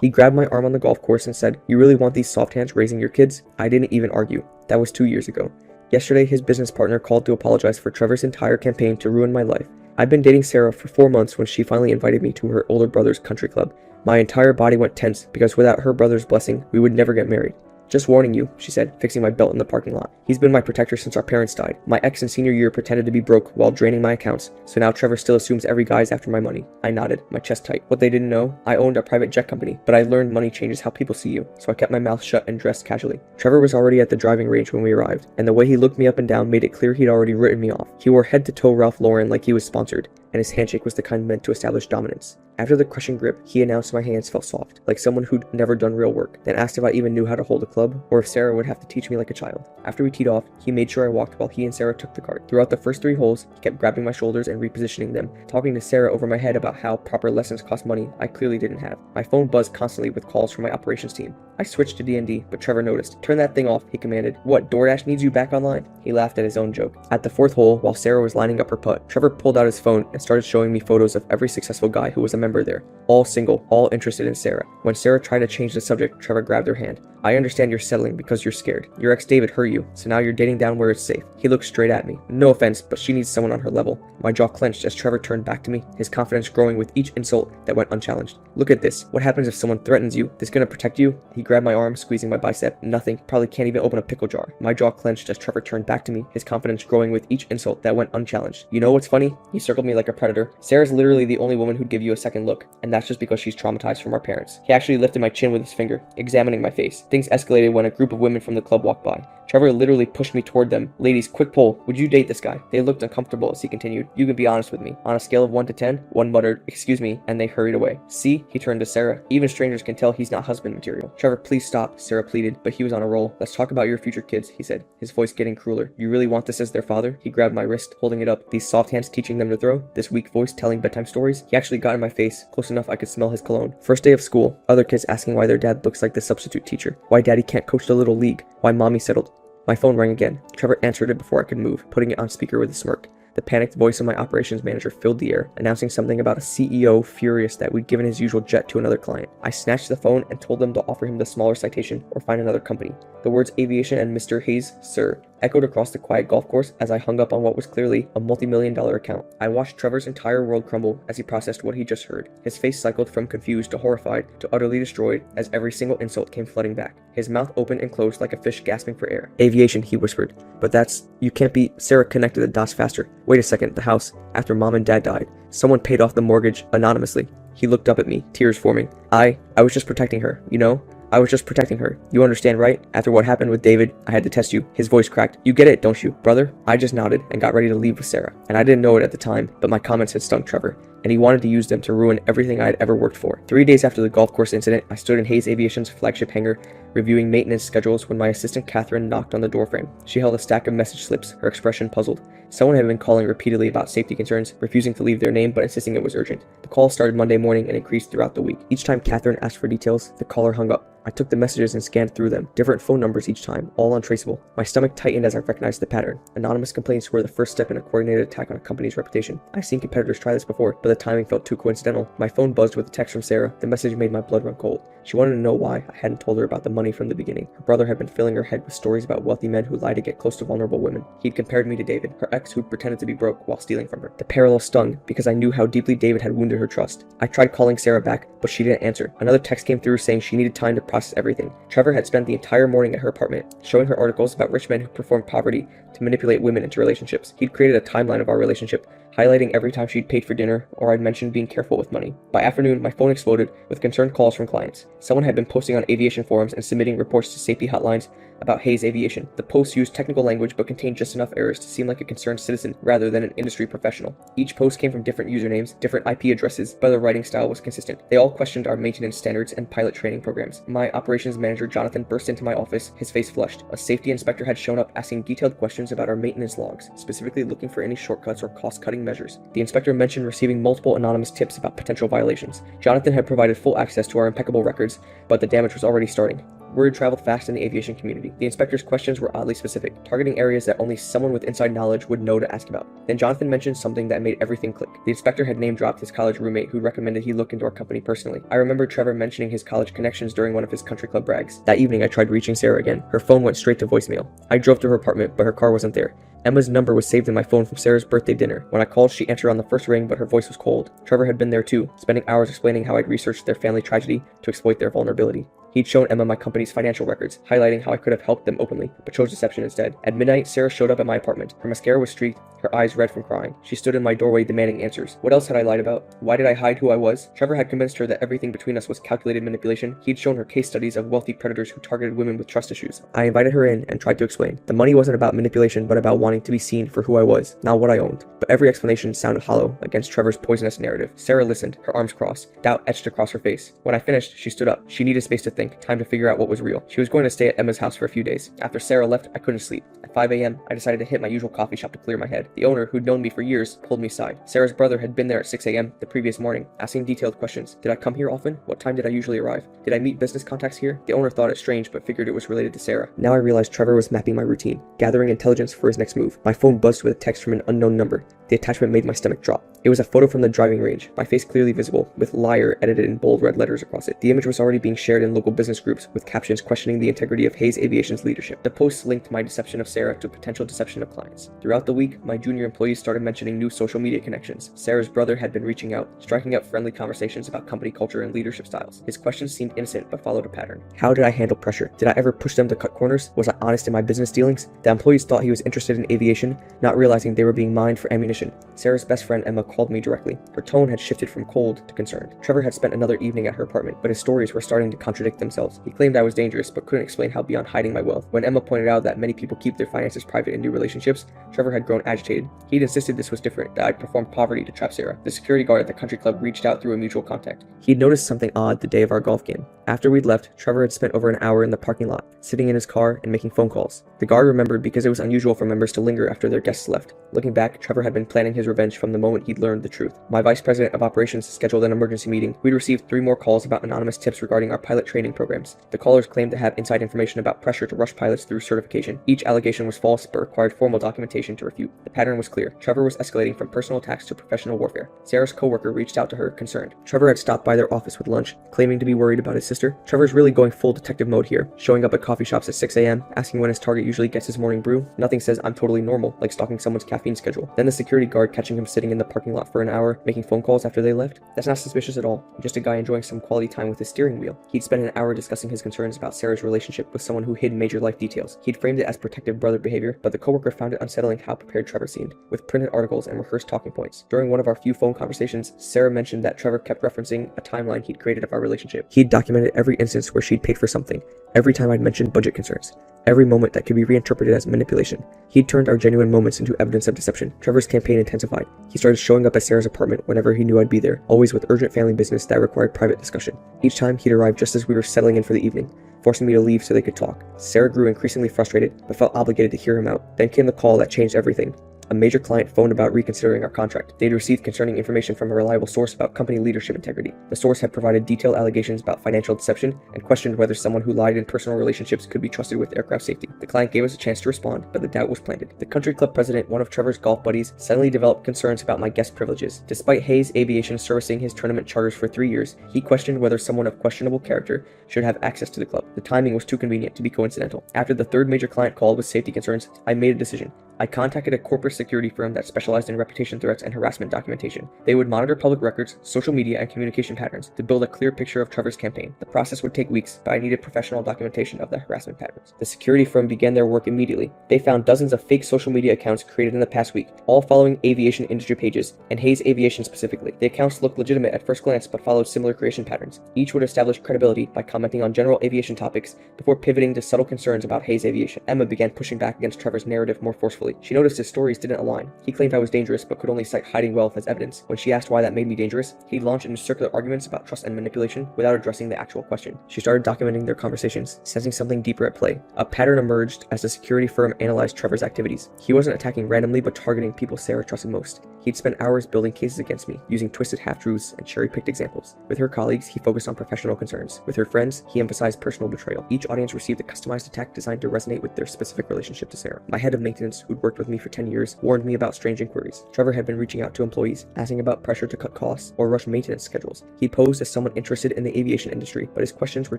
He grabbed my arm on the golf course and said, "You really want these soft hands raising your kids?" I didn't even argue. That was 2 years ago. Yesterday, his business partner called to apologize for Trevor's entire campaign to ruin my life. I'd been dating Sarah for 4 months when she finally invited me to her older brother's country club. My entire body went tense because without her brother's blessing, we would never get married. "Just warning you," she said, fixing my belt in the parking lot. "He's been my protector since our parents died. My ex in senior year pretended to be broke while draining my accounts, so now Trevor still assumes every guy's after my money." I nodded, my chest tight. What they didn't know, I owned a private jet company, but I learned money changes how people see you, so I kept my mouth shut and dressed casually. Trevor was already at the driving range when we arrived, and the way he looked me up and down made it clear he'd already written me off. He wore head-to-toe Ralph Lauren like he was sponsored, and his handshake was the kind meant to establish dominance. After the crushing grip, he announced my hands felt soft, like someone who'd never done real work, then asked if I even knew how to hold a club, or if Sarah would have to teach me like a child. After we teed off, he made sure I walked while he and Sarah took the cart. Throughout the first 3 holes, he kept grabbing my shoulders and repositioning them, talking to Sarah over my head about how proper lessons cost money I clearly didn't have. My phone buzzed constantly with calls from my operations team. I switched to D&D, but Trevor noticed. "Turn that thing off," he commanded. "What, DoorDash needs you back online?" He laughed at his own joke. At the 4th hole, while Sarah was lining up her putt, Trevor pulled out his phone and started showing me photos of every successful guy who was a member there. All single, all interested in Sarah. When Sarah tried to change the subject, Trevor grabbed her hand. "I understand you're settling because you're scared. Your ex David hurt you, so now you're dating down where it's safe." He looked straight at me. "No offense, but she needs someone on her level." My jaw clenched as Trevor turned back to me, his confidence growing with each insult that went unchallenged. "Look at this. What happens if someone threatens you? This gonna protect you?" He grabbed my arm, squeezing my bicep. "Nothing. Probably can't even open a pickle jar." My jaw clenched as Trevor turned back to me, his confidence growing with each insult that went unchallenged. "You know what's funny?" He circled me like a predator. "Sarah's literally the only woman who'd give you a second look, and that's just because she's traumatized from our parents." He actually lifted my chin with his finger, examining my face. Things escalated when a group of women from the club walked by. Trevor literally pushed me toward them. "Ladies, quick poll. Would you date this guy?" They looked uncomfortable as he continued. "You can be honest with me. On a scale of 1 to 10, one muttered, 'Excuse me,' and they hurried away." "See?" He turned to Sarah. "Even strangers can tell he's not husband material." "Trevor, please stop," Sarah pleaded, but he was on a roll. "Let's talk about your future kids," he said, his voice getting crueler. "You really want this as their father?" He grabbed my wrist, holding it up. These soft hands teaching them to throw? This weak voice telling bedtime stories? He actually got in my face, close enough I could smell his cologne. First day of school, other kids asking why their dad looks like the substitute teacher, why daddy can't coach the little league, why mommy settled. My phone rang again. Trevor answered it before I could move, putting it on speaker with a smirk. The panicked voice of my operations manager filled the air, announcing something about a CEO furious that we'd given his usual jet to another client. I snatched the phone and told them to offer him the smaller citation or find another company. The words "Aviation" and "Mr. Hayes, sir" echoed across the quiet golf course as I hung up on what was clearly a multi-million-dollar account. I watched Trevor's entire world crumble as he processed what he just heard. His face cycled from confused to horrified to utterly destroyed as every single insult came flooding back. His mouth opened and closed like a fish gasping for air. "Aviation," he whispered. "But you can't be." Sarah connected the dots faster. "Wait a second, the house, after mom and dad died, someone paid off the mortgage anonymously." He looked up at me, tears forming. I was just protecting her, you know? I was just protecting her. You understand, right? After what happened with David, I had to test you." His voice cracked. "You get it, don't you, brother?" I just nodded and got ready to leave with Sarah. And I didn't know it at the time, but my comments had stung Trevor, and he wanted to use them to ruin everything I had ever worked for. 3 days after the golf course incident, I stood in Hayes Aviation's flagship hangar, reviewing maintenance schedules when my assistant Catherine knocked on the doorframe. She held a stack of message slips, her expression puzzled. Someone had been calling repeatedly about safety concerns, refusing to leave their name but insisting it was urgent. The call started Monday morning and increased throughout the week. Each time Catherine asked for details, the caller hung up. I took the messages and scanned through them. Different phone numbers each time, all untraceable. My stomach tightened as I recognized the pattern. Anonymous complaints were the first step in a coordinated attack on a company's reputation. I've seen competitors try this before, but the timing felt too coincidental. My phone buzzed with a text from Sarah. The message made my blood run cold. She wanted to know why I hadn't told her about the money from the beginning. Her brother had been filling her head with stories about wealthy men who lied to get close to vulnerable women. He'd compared me to David, her ex who'd pretended to be broke while stealing from her. The parallel stung because I knew how deeply David had wounded her trust. I tried calling Sarah back, but she didn't answer. Another text came through saying she needed time to process everything. Trevor had spent the entire morning at her apartment, showing her articles about rich men who performed poverty to manipulate women into relationships. He'd created a timeline of our relationship, highlighting every time she'd paid for dinner or I'd mentioned being careful with money. By afternoon, my phone exploded with concerned calls from clients. Someone had been posting on aviation forums and submitting reports to safety hotlines about Hayes Aviation. The posts used technical language but contained just enough errors to seem like a concerned citizen rather than an industry professional. Each post came from different usernames, different IP addresses, but the writing style was consistent. They all questioned our maintenance standards and pilot training programs. My operations manager Jonathan burst into my office, his face flushed. A safety inspector had shown up asking detailed questions about our maintenance logs, specifically looking for any shortcuts or cost-cutting measures. The inspector mentioned receiving multiple anonymous tips about potential violations. Jonathan had provided full access to our impeccable records, but the damage was already starting. Word traveled fast in the aviation community. The inspector's questions were oddly specific, targeting areas that only someone with inside knowledge would know to ask about. Then Jonathan mentioned something that made everything click. The inspector had name-dropped his college roommate who recommended he look into our company personally. I remember Trevor mentioning his college connections during one of his country club brags. That evening, I tried reaching Sarah again. Her phone went straight to voicemail. I drove to her apartment, but her car wasn't there. Emma's number was saved in my phone from Sarah's birthday dinner. When I called, she answered on the first ring, but her voice was cold. Trevor had been there too, spending hours explaining how I'd researched their family tragedy to exploit their vulnerability. He'd shown Emma my company's financial records, highlighting how I could have helped them openly, but chose deception instead. At midnight, Sarah showed up at my apartment. Her mascara was streaked, her eyes red from crying. She stood in my doorway demanding answers. What else had I lied about? Why did I hide who I was? Trevor had convinced her that everything between us was calculated manipulation. He'd shown her case studies of wealthy predators who targeted women with trust issues. I invited her in and tried to explain. The money wasn't about manipulation, but about wanting to be seen for who I was, not what I owned. But every explanation sounded hollow against Trevor's poisonous narrative. Sarah listened, her arms crossed, doubt etched across her face. When I finished, she stood up. She needed space to think, time to figure out what was real. She was going to stay at Emma's house for a few days. After Sarah left, I couldn't sleep. At 5 a.m., I decided to hit my usual coffee shop to clear my head. The owner, who'd known me for years, pulled me aside. Sarah's brother had been there at 6 a.m. the previous morning, asking detailed questions. Did I come here often? What time did I usually arrive? Did I meet business contacts here? The owner thought it strange, but figured it was related to Sarah. Now I realized Trevor was mapping my routine, gathering intelligence for his next move. My phone buzzed with a text from an unknown number. The attachment made my stomach drop. It was a photo from the driving range, my face clearly visible, with liar edited in bold red letters across it. The image was already being shared in local business groups, with captions questioning the integrity of Hayes Aviation's leadership. The posts linked my deception of Sarah to potential deception of clients. Throughout the week, my junior employees started mentioning new social media connections. Sarah's brother had been reaching out, striking up friendly conversations about company culture and leadership styles. His questions seemed innocent, but followed a pattern. How did I handle pressure? Did I ever push them to cut corners? Was I honest in my business dealings? The employees thought he was interested in aviation, not realizing they were being mined for ammunition. Sarah's best friend Emma called me directly. Her tone had shifted from cold to concerned. Trevor had spent another evening at her apartment, but his stories were starting to contradict themselves. He claimed I was dangerous, but couldn't explain how beyond hiding my wealth. When Emma pointed out that many people keep their finances private in new relationships, Trevor had grown agitated. He'd insisted this was different, that I'd performed poverty to trap Sarah. The security guard at the country club reached out through a mutual contact. He'd noticed something odd the day of our golf game. After we'd left, Trevor had spent over an hour in the parking lot, sitting in his car and making phone calls. The guard remembered because it was unusual for members to linger after their guests left. Looking back, Trevor had been planning his revenge from the moment he'd learned the truth. My vice president of operations scheduled an emergency meeting. We'd received 3 more calls about anonymous tips regarding our pilot training programs. The callers claimed to have inside information about pressure to rush pilots through certification. Each allegation was false but required formal documentation to refute. The pattern was clear. Trevor was escalating from personal attacks to professional warfare. Sarah's coworker reached out to her, concerned. Trevor had stopped by their office with lunch, claiming to be worried about his sister. Trevor's really going full detective mode here, showing up at coffee shops at 6 a.m., asking when his target usually gets his morning brew. Nothing says I'm totally normal, like stalking someone's caffeine schedule. Then the security guard catching him sitting in the parking lot for an hour, making phone calls after they left. That's not suspicious at all. Just a guy enjoying some quality time with his steering wheel. He'd spent an hour discussing his concerns about Sarah's relationship with someone who hid major life details. He'd framed it as protective brother behavior, but the coworker found it unsettling how prepared Trevor seemed, with printed articles and rehearsed talking points. During one of our few phone conversations, Sarah mentioned that Trevor kept referencing a timeline he'd created of our relationship. He'd documented every instance where she'd paid for something, every time I'd mentioned budget concerns, every moment that could be reinterpreted as manipulation. He'd turned our genuine moments into evidence of deception. Trevor's campaign intensified. He started showing up at Sarah's apartment whenever he knew I'd be there, always with urgent family business that required private discussion. Each time, he'd arrive just as we were settling in for the evening, forcing me to leave so they could talk. Sarah grew increasingly frustrated, but felt obligated to hear him out. Then came the call that changed everything. A major client phoned about reconsidering our contract. They'd received concerning information from a reliable source about company leadership integrity. The source had provided detailed allegations about financial deception and questioned whether someone who lied in personal relationships could be trusted with aircraft safety. The client gave us a chance to respond, but the doubt was planted. The country club president, one of Trevor's golf buddies, suddenly developed concerns about my guest privileges. Despite Hayes Aviation servicing his tournament charters for 3 years, he questioned whether someone of questionable character should have access to the club. The timing was too convenient to be coincidental. After the 3rd major client called with safety concerns, I made a decision. I contacted a corporate security firm that specialized in reputation threats and harassment documentation. They would monitor public records, social media, and communication patterns to build a clear picture of Trevor's campaign. The process would take weeks, but I needed professional documentation of the harassment patterns. The security firm began their work immediately. They found dozens of fake social media accounts created in the past week, all following aviation industry pages, and Hayes Aviation specifically. The accounts looked legitimate at first glance, but followed similar creation patterns. Each would establish credibility by commenting on general aviation topics before pivoting to subtle concerns about Hayes Aviation. Emma began pushing back against Trevor's narrative more forcefully. carefully. She noticed his stories didn't align. He claimed I was dangerous but could only cite hiding wealth as evidence. When she asked why that made me dangerous, he'd launch into circular arguments about trust and manipulation without addressing the actual question. She started documenting their conversations, sensing something deeper at play. A pattern emerged as the security firm analyzed Trevor's activities. He wasn't attacking randomly but targeting people Sarah trusted most. He'd spent hours building cases against me, using twisted half-truths and cherry-picked examples. With her colleagues, he focused on professional concerns. With her friends, he emphasized personal betrayal. Each audience received a customized attack designed to resonate with their specific relationship to Sarah. My head of maintenance, who'd worked with me for 10 years, warned me about strange inquiries. Trevor had been reaching out to employees, asking about pressure to cut costs or rush maintenance schedules. He posed as someone interested in the aviation industry, but his questions were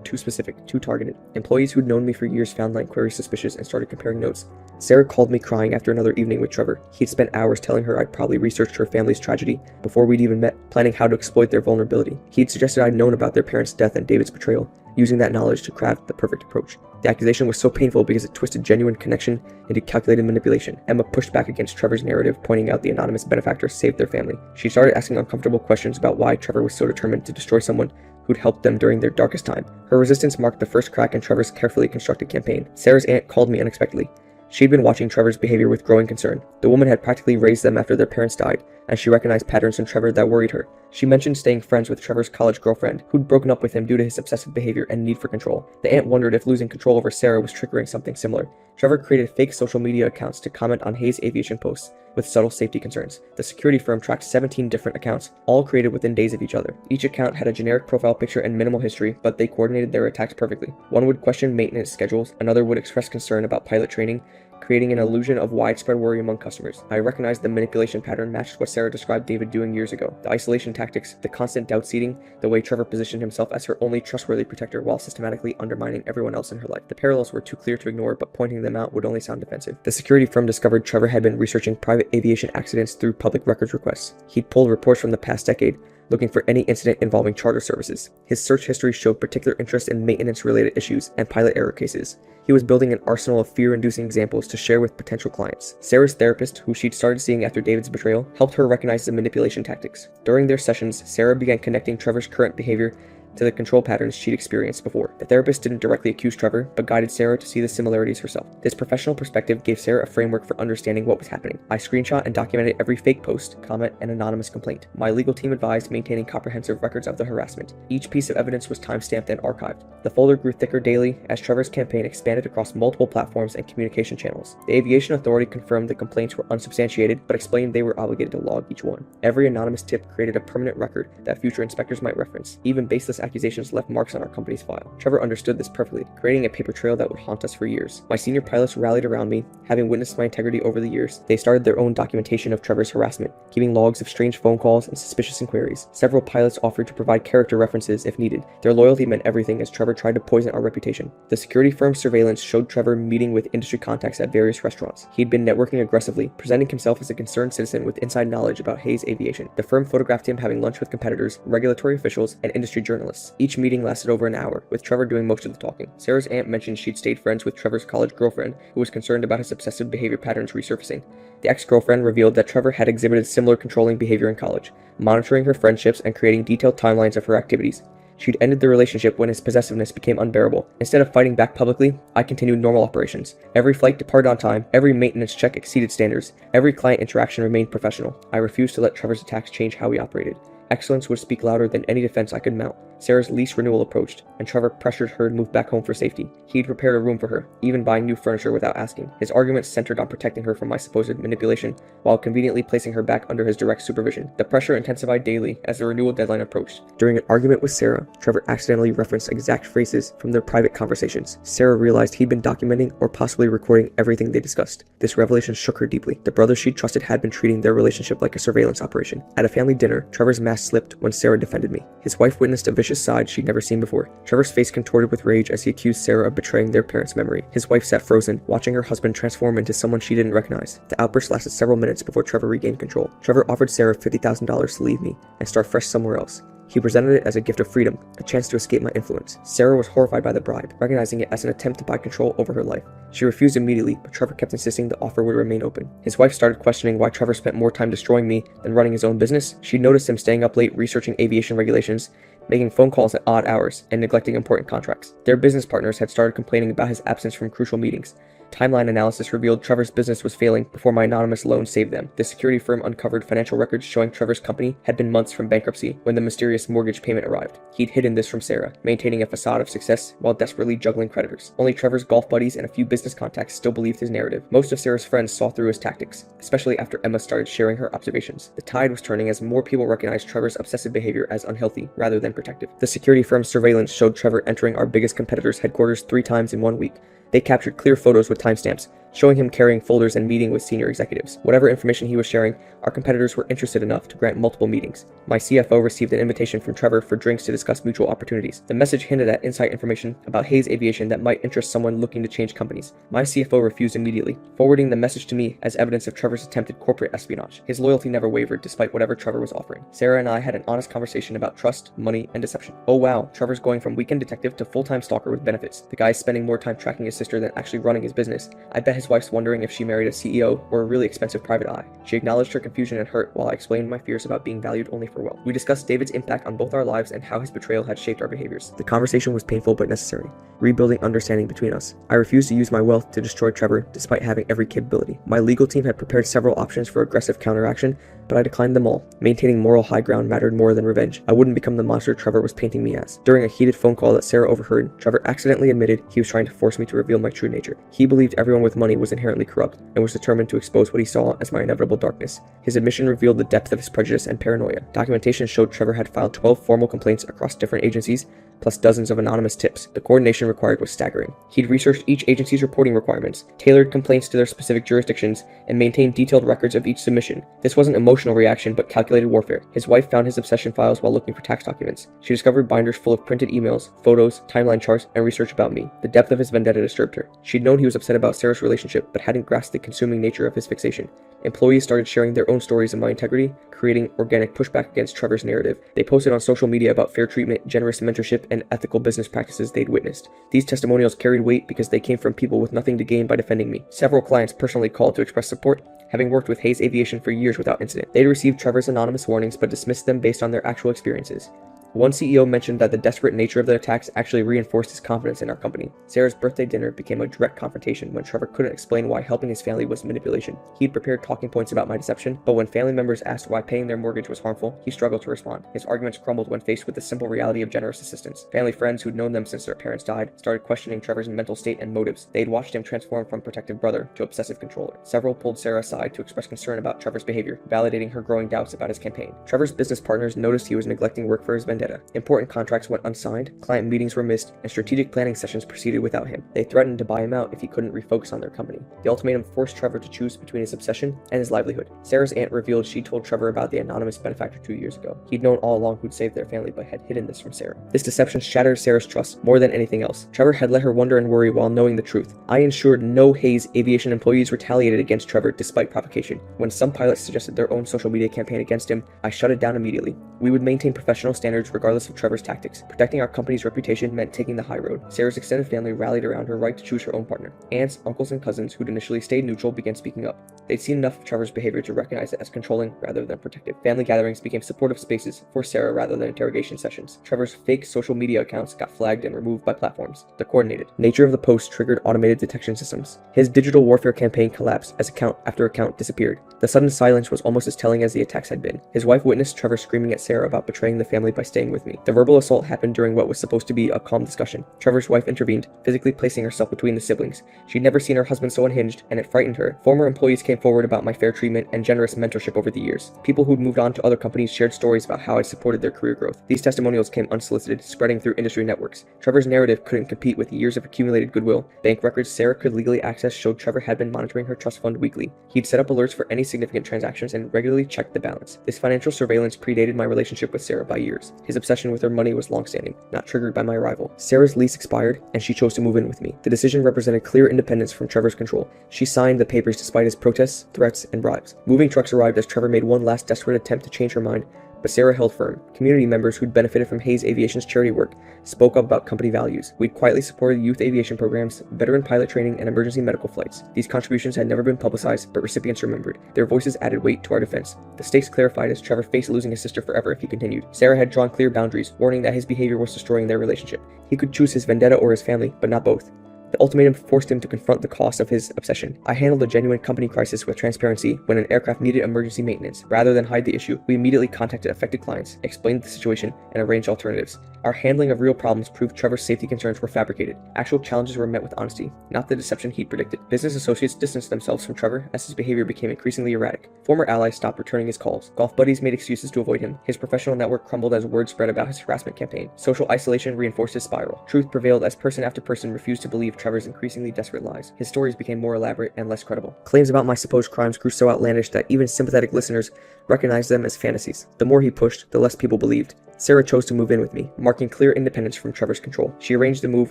too specific, too targeted. Employees who'd known me for years found my inquiries suspicious and started comparing notes. Sarah called me crying after another evening with Trevor. He'd spent hours telling her I'd probably researched her family's tragedy before we'd even met, planning how to exploit their vulnerability. He'd suggested I'd known about their parents' death and David's betrayal, using that knowledge to craft the perfect approach. The accusation was so painful because it twisted genuine connection into calculated manipulation. Emma pushed back against Trevor's narrative, pointing out the anonymous benefactor saved their family. She started asking uncomfortable questions about why Trevor was so determined to destroy someone who'd helped them during their darkest time. Her resistance marked the first crack in Trevor's carefully constructed campaign. Sarah's aunt called me unexpectedly. She'd been watching Trevor's behavior with growing concern. The woman had practically raised them after their parents died, and she recognized patterns in Trevor that worried her. She mentioned staying friends with Trevor's college girlfriend, who'd broken up with him due to his obsessive behavior and need for control. The aunt wondered if losing control over Sarah was triggering something similar. Trevor created fake social media accounts to comment on Hayes aviation posts with subtle safety concerns. The security firm tracked 17 different accounts, all created within days of each other. Each account had a generic profile picture and minimal history, but they coordinated their attacks perfectly. One would question maintenance schedules, another would express concern about pilot training, creating an illusion of widespread worry among customers. I recognized the manipulation pattern matched what Sarah described David doing years ago. The isolation tactics, the constant doubt-seeding, the way Trevor positioned himself as her only trustworthy protector while systematically undermining everyone else in her life. The parallels were too clear to ignore, but pointing them out would only sound defensive. The security firm discovered Trevor had been researching private aviation accidents through public records requests. He'd pulled reports from the past decade, looking for any incident involving charter services. His search history showed particular interest in maintenance-related issues and pilot error cases. He was building an arsenal of fear-inducing examples to share with potential clients. Sarah's therapist, who she'd started seeing after David's betrayal, helped her recognize the manipulation tactics. During their sessions, Sarah began connecting Trevor's current behavior to the control patterns she'd experienced before. The therapist didn't directly accuse Trevor, but guided Sarah to see the similarities herself. This professional perspective gave Sarah a framework for understanding what was happening. I screenshot and documented every fake post, comment, and anonymous complaint. My legal team advised maintaining comprehensive records of the harassment. Each piece of evidence was time-stamped and archived. The folder grew thicker daily as Trevor's campaign expanded across multiple platforms and communication channels. The aviation authority confirmed the complaints were unsubstantiated, but explained they were obligated to log each one. Every anonymous tip created a permanent record that future inspectors might reference. Even baseless accusations left marks on our company's file. Trevor understood this perfectly, creating a paper trail that would haunt us for years. My senior pilots rallied around me, having witnessed my integrity over the years. They started their own documentation of Trevor's harassment, keeping logs of strange phone calls and suspicious inquiries. Several pilots offered to provide character references if needed. Their loyalty meant everything as Trevor tried to poison our reputation. The security firm's surveillance showed Trevor meeting with industry contacts at various restaurants. He'd been networking aggressively, presenting himself as a concerned citizen with inside knowledge about Hayes Aviation. The firm photographed him having lunch with competitors, regulatory officials, and industry journalists. Each meeting lasted over an hour, with Trevor doing most of the talking. Sarah's aunt mentioned she'd stayed friends with Trevor's college girlfriend, who was concerned about his obsessive behavior patterns resurfacing. The ex-girlfriend revealed that Trevor had exhibited similar controlling behavior in college, monitoring her friendships and creating detailed timelines of her activities. She'd ended the relationship when his possessiveness became unbearable. Instead of fighting back publicly, I continued normal operations. Every flight departed on time, every maintenance check exceeded standards, every client interaction remained professional. I refused to let Trevor's attacks change how we operated. Excellence would speak louder than any defense I could mount. Sarah's lease renewal approached, and Trevor pressured her to move back home for safety. He'd prepared a room for her, even buying new furniture without asking. His arguments centered on protecting her from my supposed manipulation, while conveniently placing her back under his direct supervision. The pressure intensified daily as the renewal deadline approached. During an argument with Sarah, Trevor accidentally referenced exact phrases from their private conversations. Sarah realized he'd been documenting or possibly recording everything they discussed. This revelation shook her deeply. The brothers she trusted had been treating their relationship like a surveillance operation. At a family dinner, Trevor's mask slipped when Sarah defended me. His wife witnessed a vicious side she'd never seen before. Trevor's face contorted with rage as he accused Sarah of betraying their parents' memory. His wife sat frozen, watching her husband transform into someone she didn't recognize. The outburst lasted several minutes before Trevor regained control. Trevor offered Sarah $50,000 to leave me and start fresh somewhere else. He presented it as a gift of freedom, a chance to escape my influence. Sarah was horrified by the bribe, recognizing it as an attempt to buy control over her life. She refused immediately, but Trevor kept insisting the offer would remain open. His wife started questioning why Trevor spent more time destroying me than running his own business. She noticed him staying up late researching aviation regulations, making phone calls at odd hours, and neglecting important contracts. Their business partners had started complaining about his absence from crucial meetings, Timeline analysis revealed Trevor's business was failing before my anonymous loan saved them. The security firm uncovered financial records showing Trevor's company had been months from bankruptcy when the mysterious mortgage payment arrived. He'd hidden this from Sarah, maintaining a facade of success while desperately juggling creditors. Only Trevor's golf buddies and a few business contacts still believed his narrative. Most of Sarah's friends saw through his tactics, especially after Emma started sharing her observations. The tide was turning as more people recognized Trevor's obsessive behavior as unhealthy rather than protective. The security firm's surveillance showed Trevor entering our biggest competitor's headquarters 3 times in 1 week. They captured clear photos with timestamps, showing him carrying folders and meeting with senior executives. Whatever information he was sharing, our competitors were interested enough to grant multiple meetings. My CFO received an invitation from Trevor for drinks to discuss mutual opportunities. The message hinted at inside information about Hayes Aviation that might interest someone looking to change companies. My CFO refused immediately, forwarding the message to me as evidence of Trevor's attempted corporate espionage. His loyalty never wavered despite whatever Trevor was offering. Sarah and I had an honest conversation about trust, money, and deception. Oh wow, Trevor's going from weekend detective to full-time stalker with benefits. The guy's spending more time tracking his sister than actually running his business. I bet his wife's wondering if she married a CEO or a really expensive private eye. She acknowledged her confusion and hurt while I explained my fears about being valued only for wealth. We discussed David's impact on both our lives and how his betrayal had shaped our behaviors. The conversation was painful but necessary, rebuilding understanding between us. I refused to use my wealth to destroy Trevor despite having every capability. My legal team had prepared several options for aggressive counteraction, but I declined them all. Maintaining moral high ground mattered more than revenge. I wouldn't become the monster Trevor was painting me as. During a heated phone call that Sarah overheard, Trevor accidentally admitted he was trying to force me to reveal my true nature. He believed everyone with money was inherently corrupt and was determined to expose what he saw as my inevitable darkness. His admission revealed the depth of his prejudice and paranoia. Documentation showed Trevor had filed 12 formal complaints across different agencies, plus dozens of anonymous tips. The coordination required was staggering. He'd researched each agency's reporting requirements, tailored complaints to their specific jurisdictions, and maintained detailed records of each submission. This wasn't emotional reaction, but calculated warfare. His wife found his obsession files while looking for tax documents. She discovered binders full of printed emails, photos, timeline charts, and research about me. The depth of his vendetta disturbed her. She'd known he was upset about Sarah's relationship, but hadn't grasped the consuming nature of his fixation. Employees started sharing their own stories of my integrity, creating organic pushback against Trevor's narrative. They posted on social media about fair treatment, generous mentorship, and ethical business practices they'd witnessed. These testimonials carried weight because they came from people with nothing to gain by defending me. Several clients personally called to express support, having worked with Hayes Aviation for years without incident. They'd received Trevor's anonymous warnings but dismissed them based on their actual experiences. One CEO mentioned that the desperate nature of the attacks actually reinforced his confidence in our company. Sarah's birthday dinner became a direct confrontation when Trevor couldn't explain why helping his family was manipulation. He'd prepared talking points about my deception, but when family members asked why paying their mortgage was harmful, he struggled to respond. His arguments crumbled when faced with the simple reality of generous assistance. Family friends who'd known them since their parents died started questioning Trevor's mental state and motives. They'd watched him transform from protective brother to obsessive controller. Several pulled Sarah aside to express concern about Trevor's behavior, validating her growing doubts about his campaign. Trevor's business partners noticed he was neglecting work for his vendetta. Important contracts went unsigned, client meetings were missed, and strategic planning sessions proceeded without him. They threatened to buy him out if he couldn't refocus on their company. The ultimatum forced Trevor to choose between his obsession and his livelihood. Sarah's aunt revealed she told Trevor about the anonymous benefactor 2 years ago. He'd known all along who'd saved their family but had hidden this from Sarah. This deception shattered Sarah's trust more than anything else. Trevor had let her wonder and worry while knowing the truth. I ensured no Hayes Aviation employees retaliated against Trevor despite provocation. When some pilots suggested their own social media campaign against him, I shut it down immediately. We would maintain professional standards regardless of Trevor's tactics. Protecting our company's reputation meant taking the high road. Sarah's extended family rallied around her right to choose her own partner. Aunts, uncles, and cousins who'd initially stayed neutral began speaking up. They'd seen enough of Trevor's behavior to recognize it as controlling rather than protective. Family gatherings became supportive spaces for Sarah rather than interrogation sessions. Trevor's fake social media accounts got flagged and removed by platforms. The coordinated nature of the post triggered automated detection systems. His digital warfare campaign collapsed as account after account disappeared. The sudden silence was almost as telling as the attacks had been. His wife witnessed Trevor screaming at Sarah about betraying the family by staying with me. The verbal assault happened during what was supposed to be a calm discussion. Trevor's wife intervened, physically placing herself between the siblings. She'd never seen her husband so unhinged, and it frightened her. Former employees came forward about my fair treatment and generous mentorship over the years. People who'd moved on to other companies shared stories about how I'd supported their career growth. These testimonials came unsolicited, spreading through industry networks. Trevor's narrative couldn't compete with years of accumulated goodwill. Bank records Sarah could legally access showed Trevor had been monitoring her trust fund weekly. He'd set up alerts for any significant transactions and regularly checked the balance. This financial surveillance predated my relationship with Sarah by years. His obsession with her money was longstanding, not triggered by my arrival. Sarah's lease expired, and she chose to move in with me. The decision represented clear independence from Trevor's control. She signed the papers despite his protests, threats, and bribes. Moving trucks arrived as Trevor made one last desperate attempt to change her mind, but Sarah held firm. Community members who'd benefited from Hayes Aviation's charity work spoke up about company values. We'd quietly supported youth aviation programs, veteran pilot training, and emergency medical flights. These contributions had never been publicized, but recipients remembered. Their voices added weight to our defense. The stakes clarified as Trevor faced losing his sister forever if he continued. Sarah had drawn clear boundaries, warning that his behavior was destroying their relationship. He could choose his vendetta or his family, but not both. The ultimatum forced him to confront the cost of his obsession. I handled a genuine company crisis with transparency when an aircraft needed emergency maintenance. Rather than hide the issue, we immediately contacted affected clients, explained the situation, and arranged alternatives. Our handling of real problems proved Trevor's safety concerns were fabricated. Actual challenges were met with honesty, not the deception he'd predicted. Business associates distanced themselves from Trevor as his behavior became increasingly erratic. Former allies stopped returning his calls. Golf buddies made excuses to avoid him. His professional network crumbled as word spread about his harassment campaign. Social isolation reinforced his spiral. Truth prevailed as person after person refused to believe Trevor's increasingly desperate lies. His stories became more elaborate and less credible. Claims about my supposed crimes grew so outlandish that even sympathetic listeners recognized them as fantasies. The more he pushed, the less people believed. Sarah chose to move in with me, marking clear independence from Trevor's control. She arranged the move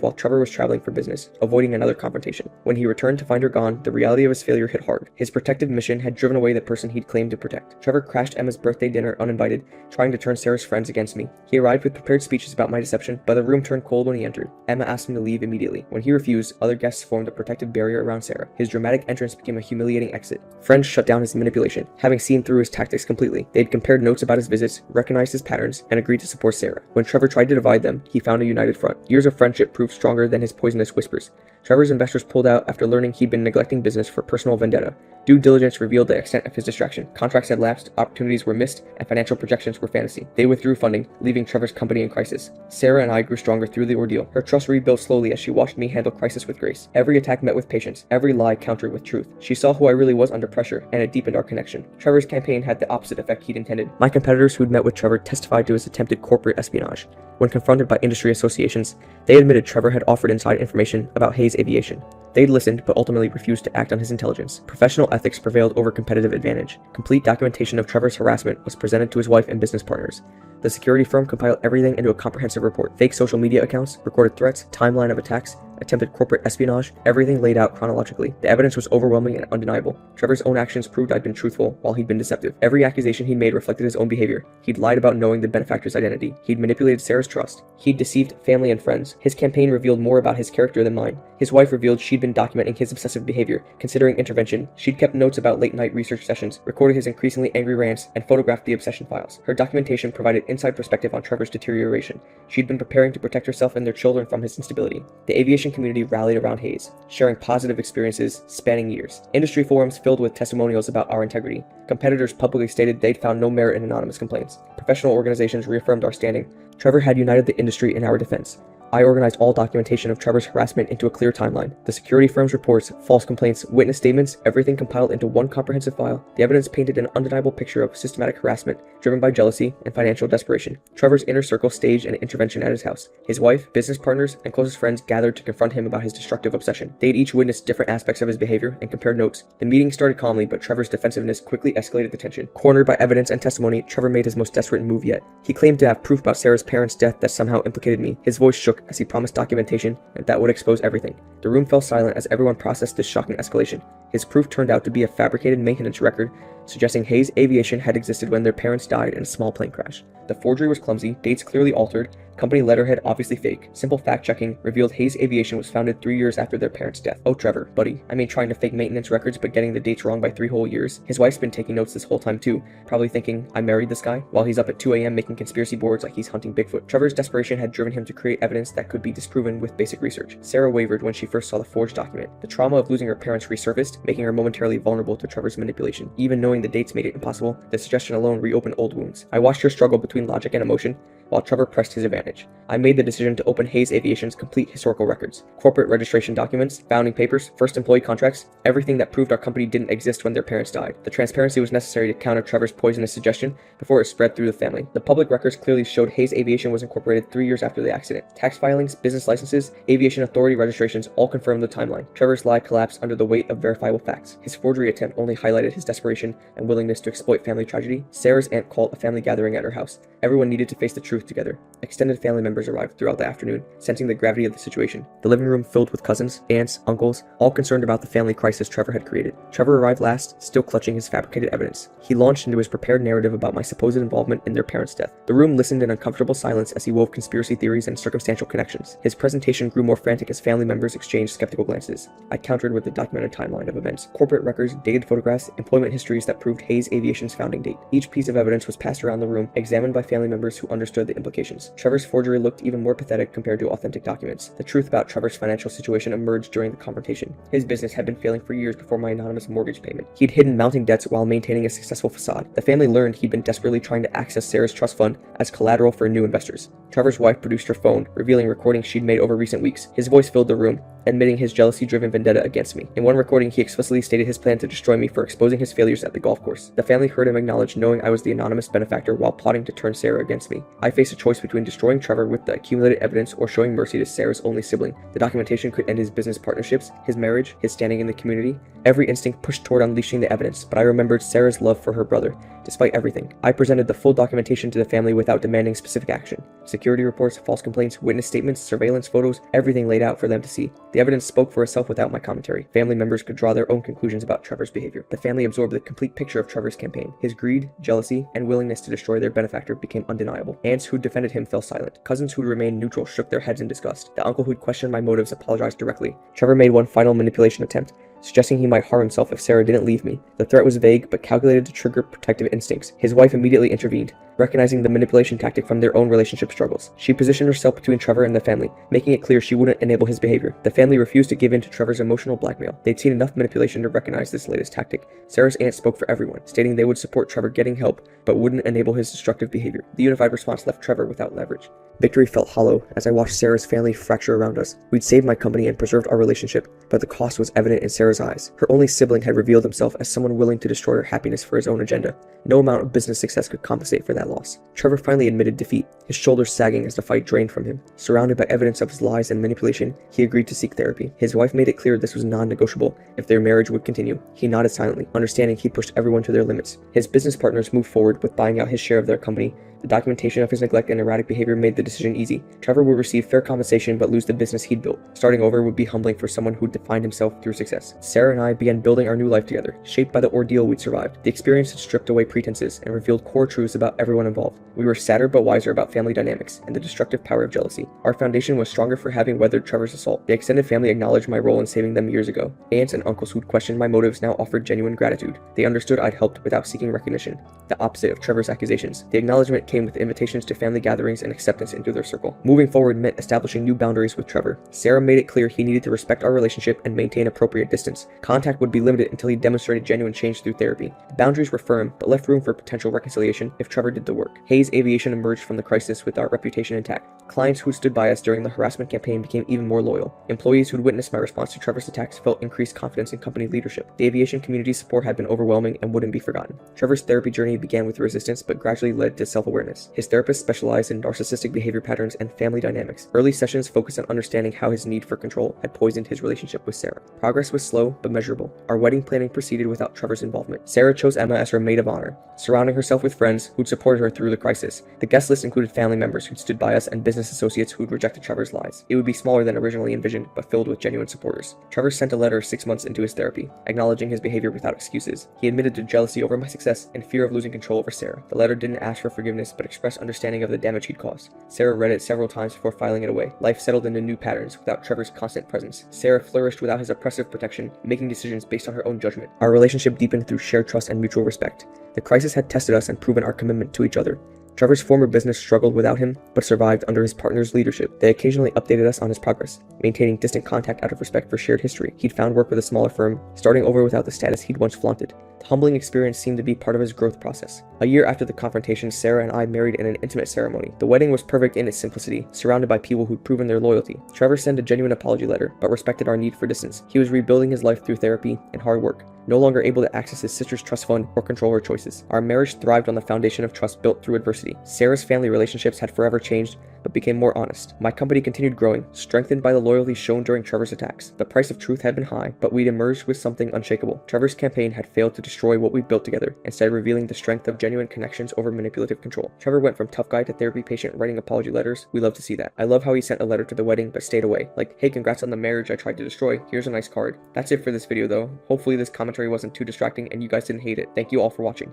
while Trevor was traveling for business, avoiding another confrontation. When he returned to find her gone, the reality of his failure hit hard. His protective mission had driven away the person he'd claimed to protect. Trevor crashed Emma's birthday dinner uninvited, trying to turn Sarah's friends against me. He arrived with prepared speeches about my deception, but the room turned cold when he entered. Emma asked him to leave immediately. When he refused, other guests formed a protective barrier around Sarah. His dramatic entrance became a humiliating exit. Friends shut down his manipulation, having seen through his tactics completely. They'd compared notes about his visits, recognized his patterns, and agreed to support Sarah. When Trevor tried to divide them, he found a united front. Years of friendship proved stronger than his poisonous whispers. Trevor's investors pulled out after learning he'd been neglecting business for personal vendetta. Due diligence revealed the extent of his distraction. Contracts had lapsed, opportunities were missed, and financial projections were fantasy. They withdrew funding, leaving Trevor's company in crisis. Sarah and I grew stronger through the ordeal. Her trust rebuilt slowly as she watched me handle crisis with grace. Every attack met with patience, every lie countered with truth. She saw who I really was under pressure, and it deepened our connection. Trevor's campaign had the opposite effect he'd intended. My competitors who'd met with Trevor testified to his attempted corporate espionage. When confronted by industry associations, they admitted Trevor had offered inside information about Hayes Aviation. They'd listened, but ultimately refused to act on his intelligence. Professional ethics prevailed over competitive advantage. Complete documentation of Trevor's harassment was presented to his wife and business partners. The security firm compiled everything into a comprehensive report. Fake social media accounts, recorded threats, timeline of attacks, attempted corporate espionage, everything laid out chronologically. The evidence was overwhelming and undeniable. Trevor's own actions proved I'd been truthful while he'd been deceptive. Every accusation he'd made reflected his own behavior. He'd lied about knowing the benefactor's identity. He'd manipulated Sarah's trust. He'd deceived family and friends. His campaign revealed more about his character than mine. His wife revealed she'd been documenting his obsessive behavior, considering intervention. She'd kept notes about late-night research sessions, recorded his increasingly angry rants, and photographed the obsession files. Her documentation provided inside perspective on Trevor's deterioration. She'd been preparing to protect herself and their children from his instability. The aviation community rallied around Hayes, sharing positive experiences spanning years. Industry forums filled with testimonials about our integrity. Competitors publicly stated they'd found no merit in anonymous complaints. Professional organizations reaffirmed our standing. Trevor had united the industry in our defense. I organized all documentation of Trevor's harassment into a clear timeline. The security firm's reports, false complaints, witness statements, everything compiled into one comprehensive file. The evidence painted an undeniable picture of systematic harassment driven by jealousy and financial desperation. Trevor's inner circle staged an intervention at his house. His wife, business partners, and closest friends gathered to confront him about his destructive obsession. They'd each witnessed different aspects of his behavior and compared notes. The meeting started calmly, but Trevor's defensiveness quickly escalated the tension. Cornered by evidence and testimony, Trevor made his most desperate move yet. He claimed to have proof about Sarah's parents' death that somehow implicated me. His voice shook as he promised documentation and that would expose everything. The room fell silent as everyone processed this shocking escalation. His proof turned out to be a fabricated maintenance record suggesting Hayes Aviation had existed when their parents died in a small plane crash. The forgery was clumsy, dates clearly altered, company letterhead obviously fake. Simple fact-checking revealed Hayes Aviation was founded 3 years after their parents' death. Oh, Trevor, buddy, I mean trying to fake maintenance records but getting the dates wrong by 3 whole years. His wife's been taking notes this whole time too, probably thinking I married this guy, while he's up at 2 a.m. making conspiracy boards like he's hunting Bigfoot. Trevor's desperation had driven him to create evidence that could be disproven with basic research. Sarah wavered when she first saw the forged document. The trauma of losing her parents resurfaced, making her momentarily vulnerable to Trevor's manipulation. Even knowing the dates made it impossible, the suggestion alone reopened old wounds. I watched her struggle between logic and emotion, while Trevor pressed his advantage. I made the decision to open Hayes Aviation's complete historical records. Corporate registration documents, founding papers, first employee contracts, everything that proved our company didn't exist when their parents died. The transparency was necessary to counter Trevor's poisonous suggestion before it spread through the family. The public records clearly showed Hayes Aviation was incorporated 3 years after the accident. Tax filings, business licenses, aviation authority registrations all confirmed the timeline. Trevor's lie collapsed under the weight of verifiable facts. His forgery attempt only highlighted his desperation and willingness to exploit family tragedy. Sarah's aunt called a family gathering at her house. Everyone needed to face the truth together. Extended family members arrived throughout the afternoon, sensing the gravity of the situation. The living room filled with cousins, aunts, uncles, all concerned about the family crisis Trevor had created. Trevor arrived last, still clutching his fabricated evidence. He launched into his prepared narrative about my supposed involvement in their parents' death. The room listened in uncomfortable silence as he wove conspiracy theories and circumstantial connections. His presentation grew more frantic as family members exchanged skeptical glances. I countered with the documented timeline of events, corporate records, dated photographs, employment histories that proved Hayes Aviation's founding date. Each piece of evidence was passed around the room, examined by family members who understood the the implications. Trevor's forgery looked even more pathetic compared to authentic documents. The truth about Trevor's financial situation emerged during the confrontation. His business had been failing for years before my anonymous mortgage payment. He'd hidden mounting debts while maintaining a successful facade. The family learned he'd been desperately trying to access Sarah's trust fund as collateral for new investors. Trevor's wife produced her phone, revealing recordings she'd made over recent weeks. His voice filled the room, admitting his jealousy-driven vendetta against me. In one recording, he explicitly stated his plan to destroy me for exposing his failures at the golf course. The family heard him acknowledge knowing I was the anonymous benefactor while plotting to turn Sarah against me. I faced a choice between destroying Trevor with the accumulated evidence or showing mercy to Sarah's only sibling. The documentation could end his business partnerships, his marriage, his standing in the community. Every instinct pushed toward unleashing the evidence, but I remembered Sarah's love for her brother. Despite everything, I presented the full documentation to the family without demanding specific action. Security reports, false complaints, witness statements, surveillance photos, everything laid out for them to see. The evidence spoke for itself without my commentary. Family members could draw their own conclusions about Trevor's behavior. The family absorbed the complete picture of Trevor's campaign. His greed, jealousy, and willingness to destroy their benefactor became undeniable. Aunts who defended him fell silent. Cousins who remained neutral shook their heads in disgust. The uncle who'd questioned my motives apologized directly. Trevor made one final manipulation attempt, suggesting he might harm himself if Sarah didn't leave me. The threat was vague, but calculated to trigger protective instincts. His wife immediately intervened, recognizing the manipulation tactic from their own relationship struggles. She positioned herself between Trevor and the family, making it clear she wouldn't enable his behavior. The family refused to give in to Trevor's emotional blackmail. They'd seen enough manipulation to recognize this latest tactic. Sarah's aunt spoke for everyone, stating they would support Trevor getting help, but wouldn't enable his destructive behavior. The unified response left Trevor without leverage. Victory felt hollow as I watched Sarah's family fracture around us. We'd saved my company and preserved our relationship, but the cost was evident in Sarah's eyes. Her only sibling had revealed himself as someone willing to destroy her happiness for his own agenda. No amount of business success could compensate for that loss. Trevor finally admitted defeat, his shoulders sagging as the fight drained from him. Surrounded by evidence of his lies and manipulation, he agreed to seek therapy. His wife made it clear this was non-negotiable if their marriage would continue. He nodded silently, understanding he pushed everyone to their limits. His business partners moved forward with buying out his share of their company. The documentation of his neglect and erratic behavior made the decision easy. Trevor would receive fair compensation but lose the business he'd built. Starting over would be humbling for someone who'd defined himself through success. Sarah and I began building our new life together, shaped by the ordeal we'd survived. The experience had stripped away pretenses and revealed core truths about everyone involved. We were sadder but wiser about family dynamics and the destructive power of jealousy. Our foundation was stronger for having weathered Trevor's assault. The extended family acknowledged my role in saving them years ago. Aunts and uncles who'd questioned my motives now offered genuine gratitude. They understood I'd helped without seeking recognition. The opposite of Trevor's accusations. The acknowledgement came with invitations to family gatherings and acceptance into their circle. Moving forward meant establishing new boundaries with Trevor. Sarah made it clear he needed to respect our relationship and maintain appropriate distance. Contact would be limited until he demonstrated genuine change through therapy. The boundaries were firm, but left room for potential reconciliation if Trevor did the work. Hayes Aviation emerged from the crisis with our reputation intact. Clients who stood by us during the harassment campaign became even more loyal. Employees who'd witnessed my response to Trevor's attacks felt increased confidence in company leadership. The aviation community support had been overwhelming and wouldn't be forgotten. Trevor's therapy journey began with resistance but gradually led to self-awareness. His therapist specialized in narcissistic behavior patterns and family dynamics. Early sessions focused on understanding how his need for control had poisoned his relationship with Sarah. Progress was slow but measurable. Our wedding planning proceeded without Trevor's involvement. Sarah chose Emma as her maid of honor, surrounding herself with friends who'd supported her through the crisis. The guest list included family members who'd stood by us and business associates who'd rejected Trevor's lies. It would be smaller than originally envisioned, but filled with genuine supporters. Trevor sent a letter 6 months into his therapy, acknowledging his behavior without excuses. He admitted to jealousy over my success and fear of losing control over Sarah. The letter didn't ask for forgiveness, but expressed understanding of the damage he'd caused. Sarah read it several times before filing it away. Life settled into new patterns without Trevor's constant presence. Sarah flourished without his oppressive protection, making decisions based on her own judgment. Our relationship deepened through shared trust and mutual respect. The crisis had tested us and proven our commitment to each other. Trevor's former business struggled without him, but survived under his partner's leadership. They occasionally updated us on his progress, maintaining distant contact out of respect for shared history. He'd found work with a smaller firm, starting over without the status he'd once flaunted. The humbling experience seemed to be part of his growth process. A year after the confrontation, Sarah and I married in an intimate ceremony. The wedding was perfect in its simplicity, surrounded by people who'd proven their loyalty. Trevor sent a genuine apology letter, but respected our need for distance. He was rebuilding his life through therapy and hard work, no longer able to access his sister's trust fund or control her choices. Our marriage thrived on the foundation of trust built through adversity. Sarah's family relationships had forever changed, but became more honest. My company continued growing, strengthened by the loyalty shown during Trevor's attacks. The price of truth had been high, but we'd emerged with something unshakable. Trevor's campaign had failed to destroy what we built together, instead revealing the strength of genuine connections over manipulative control. Trevor went from tough guy to therapy patient writing apology letters. We love to see that. I love how he sent a letter to the wedding but stayed away. Like, hey, congrats on the marriage I tried to destroy. Here's a nice card. That's it for this video though. Hopefully this commentary wasn't too distracting and you guys didn't hate it. Thank you all for watching.